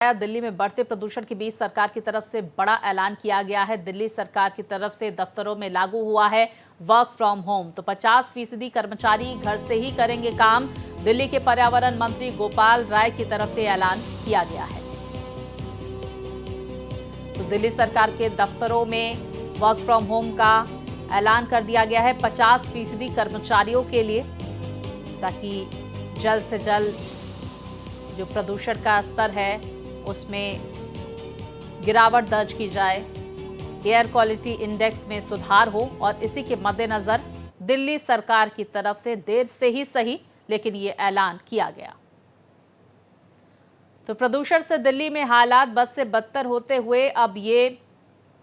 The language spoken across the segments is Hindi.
दिल्ली में बढ़ते प्रदूषण के बीच सरकार की तरफ से बड़ा ऐलान किया गया है। दिल्ली सरकार की तरफ से दफ्तरों में लागू हुआ है वर्क फ्रॉम होम। तो 50% कर्मचारी घर से ही करेंगे काम। दिल्ली के पर्यावरण मंत्री गोपाल राय की तरफ से ऐलान किया गया है। तो दिल्ली सरकार के दफ्तरों में वर्क फ्रॉम होम का ऐलान कर दिया गया है 50% कर्मचारियों के लिए, ताकि जल्द से जल्द जो प्रदूषण का स्तर है उसमें गिरावट दर्ज की जाए, एयर क्वालिटी इंडेक्स में सुधार हो। और इसी के मद्देनजर दिल्ली सरकार की तरफ से देर से ही सही लेकिन ये ऐलान किया गया। तो प्रदूषण से दिल्ली में हालात बद से बदतर होते हुए अब ये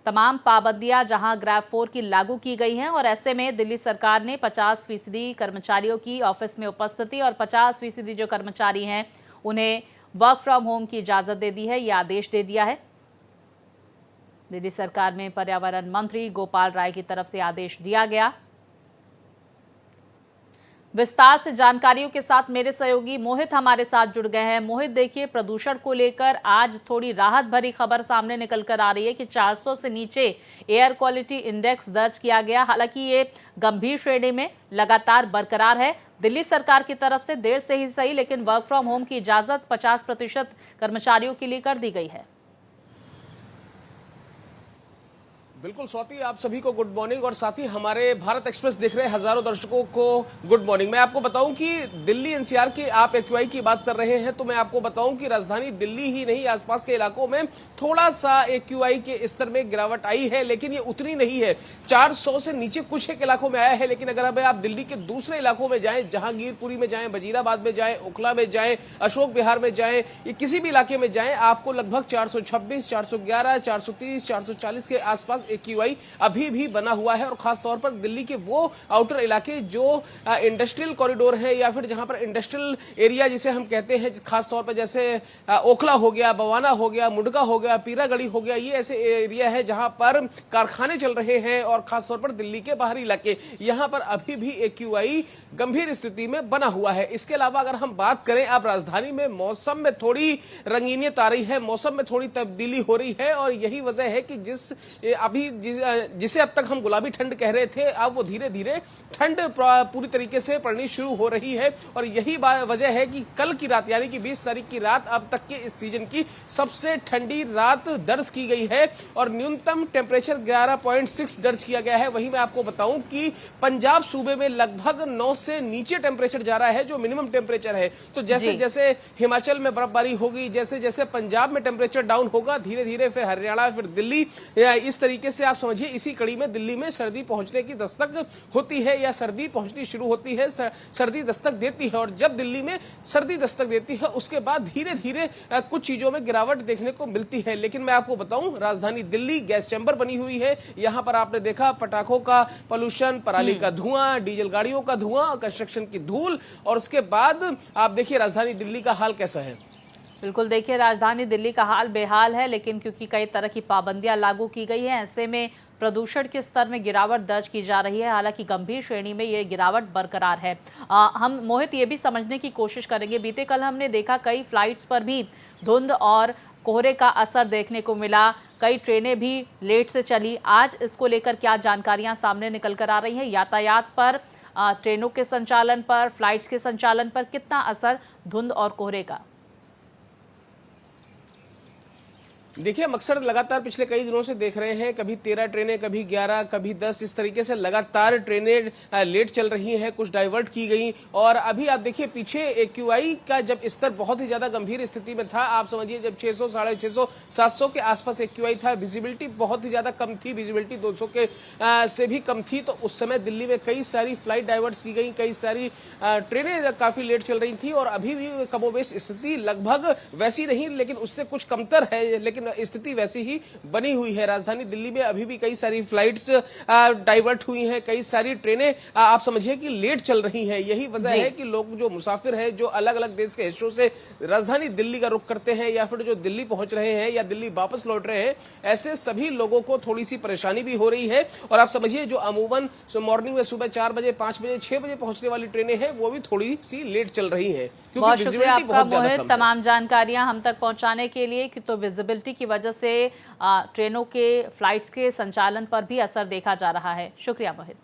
तमाम पाबंदियां जहां ग्रैब 4 की लागू की गई हैं, और ऐसे में दिल्ली सरकार ने 50% कर्मचारियों की ऑफिस में उपस्थिति और 50% जो कर्मचारी हैं उन्हें वर्क फ्रॉम होम की इजाजत दे दी है, यह आदेश दे दिया है। दिल्ली सरकार में पर्यावरण मंत्री गोपाल राय की तरफ से आदेश दिया गया। विस्तार से जानकारियों के साथ मेरे सहयोगी मोहित हमारे साथ जुड़ गए हैं। मोहित, देखिए, प्रदूषण को लेकर आज थोड़ी राहत भरी खबर सामने निकल कर आ रही है कि 400 से नीचे एयर क्वालिटी इंडेक्स दर्ज किया गया। हालांकि ये गंभीर श्रेणी में लगातार बरकरार है। दिल्ली सरकार की तरफ से देर से ही सही लेकिन वर्क फ्रॉम होम की इजाजत 50% कर्मचारियों के लिए कर दी गई है। बिल्कुल स्वाति, आप सभी को गुड मॉर्निंग और साथ ही हमारे भारत एक्सप्रेस देख रहे हजारों दर्शकों को गुड मॉर्निंग। मैं आपको बताऊं कि दिल्ली एनसीआर की आप एक्यूआई की बात कर रहे हैं, तो मैं आपको बताऊं कि राजधानी दिल्ली ही नहीं आसपास के इलाकों में थोड़ा सा एक्यूआई के स्तर में गिरावट आई है, लेकिन ये उतनी नहीं है। 400 से नीचे कुछ एक इलाकों में आया है, लेकिन अगर अब आप दिल्ली के दूसरे इलाकों में जाएं, जहांगीरपुरी में जाएं, वजीराबाद में जाएं, ओखला में जाएं, अशोक विहार में जाएं, ये किसी भी इलाके में जाएं, आपको लगभग 426, 411, 430, 440 के आसपास एक्यूआई अभी भी बना हुआ है। और खासतौर पर दिल्ली के वो आउटर इलाके जो इंडस्ट्रियल कॉरिडोर है या फिर जहां पर इंडस्ट्रियल एरिया जिसे हम कहते हैं, खासतौर पर जैसे ओखला हो गया, बवाना हो गया, मुंडका हो गया, पीरागढ़ी हो गया, ये ऐसे एरिया है जहां पर कारखाने चल रहे हैं। और खासतौर पर दिल्ली के बाहरी इलाके, यहां पर अभी भी एक्यूआई गंभीर स्थिति में बना हुआ है। इसके अलावा अगर हम बात करें अब राजधानी में, मौसम में थोड़ी रंगीनियत आ रही है, मौसम में थोड़ी तब्दीली हो रही है। और यही वजह है कि जिसे अब तक हम गुलाबी ठंड कह रहे थे, अब वो धीरे धीरे ठंड पूरी तरीके से पड़नी शुरू हो रही है। और यही वजह है कि कल की रात यानी कि 20 तारीख की रात अब तक के इस सीजन की सबसे ठंडी रात दर्ज की गई है और न्यूनतम टेम्परेचर 11.6 दर्ज किया गया है। वहीं मैं आपको बताऊं कि पंजाब सूबे में लगभग 9 से नीचे टेम्परेचर जा रहा है, जो मिनिमम टेम्परेचर है। तो जैसे जैसे हिमाचल में बर्फबारी होगी, जैसे जैसे पंजाब में टेम्परेचर डाउन होगा, धीरे धीरे फिर हरियाणा, फिर दिल्ली, इस तरीके से आप समझिए इसी कड़ी में दिल्ली में सर्दी पहुंचने की दस्तक होती है या सर्दी पहुंचनी शुरू होती है, सर्दी दस्तक देती है। और जब दिल्ली में सर्दी दस्तक देती है उसके बाद धीरे धीरे कुछ चीजों में गिरावट देखने को मिलती है। लेकिन मैं आपको बताऊं, राजधानी दिल्ली गैस चैम्बर बनी हुई है। यहां पर आपने देखा पटाखों का पोल्यूशन, पराली का धुआं, डीजल गाड़ियों का धुआं, कंस्ट्रक्शन की धूल। और उसके बाद आप देखिए राजधानी दिल्ली का हाल कैसा है। बिल्कुल, देखिए, राजधानी दिल्ली का हाल बेहाल है, लेकिन क्योंकि कई तरह की पाबंदियां लागू की गई हैं, ऐसे में प्रदूषण के स्तर में गिरावट दर्ज की जा रही है। हालांकि गंभीर श्रेणी में ये गिरावट बरकरार है। हम मोहित ये भी समझने की कोशिश करेंगे, बीते कल हमने देखा कई फ्लाइट्स पर भी धुंध और कोहरे का असर देखने को मिला, कई ट्रेनें भी लेट से चली। आज इसको लेकर क्या जानकारियां सामने निकल कर आ रही हैं? यातायात पर, ट्रेनों के संचालन पर, फ्लाइट्स के संचालन पर कितना असर धुंध और कोहरे का? देखिए, हम अक्सर लगातार पिछले कई दिनों से देख रहे हैं, कभी 13 ट्रेनें, कभी 11, कभी 10, इस तरीके से लगातार ट्रेनें लेट चल रही हैं, कुछ डाइवर्ट की गई। और अभी आप देखिए पीछे एक्यूआई का जब स्तर बहुत ही ज्यादा गंभीर स्थिति में था, आप समझिए जब 600, 650, 700 के आसपास एक्यूआई था, विजिबिलिटी बहुत ही ज्यादा कम थी, विजिबिलिटी 200 के से भी कम थी। तो उस समय दिल्ली में कई सारी फ्लाइट डाइवर्ट की गई, कई सारी ट्रेनें काफी लेट चल रही थी। और अभी भी कमोबेश स्थिति लगभग वैसी नहीं, लेकिन उससे कुछ कमतर है। लेकिन लेकिन स्थिति वैसी ही बनी हुई है। राजधानी दिल्ली में अभी भी कई सारी फ्लाइट्स डाइवर्ट हुई हैं, कई सारी ट्रेनें आप समझिए कि लेट चल रही हैं। यही वजह है कि लोग जो मुसाफिर हैं, जो अलग अलग देश के हिस्सों से राजधानी दिल्ली का रुख करते हैं या फिर जो दिल्ली पहुंच रहे हैं या दिल्ली वापस लौट रहे हैं, ऐसे सभी लोगों को थोड़ी सी परेशानी भी हो रही है। और आप समझिए जो अमूमन मॉर्निंग में सुबह 4 बजे, 5 बजे, 6 बजे पहुंचने वाली ट्रेनें हैं, वो भी थोड़ी सी लेट चल रही हैं, क्योंकि बहुत शुक्रिया विजिबिलिटी आपका बहुत ज्यादा मोहित, कम है। तमाम जानकारियां हम तक पहुंचाने के लिए। कि तो विजिबिलिटी की वजह से ट्रेनों के फ्लाइट्स के संचालन पर भी असर देखा जा रहा है। शुक्रिया मोहित।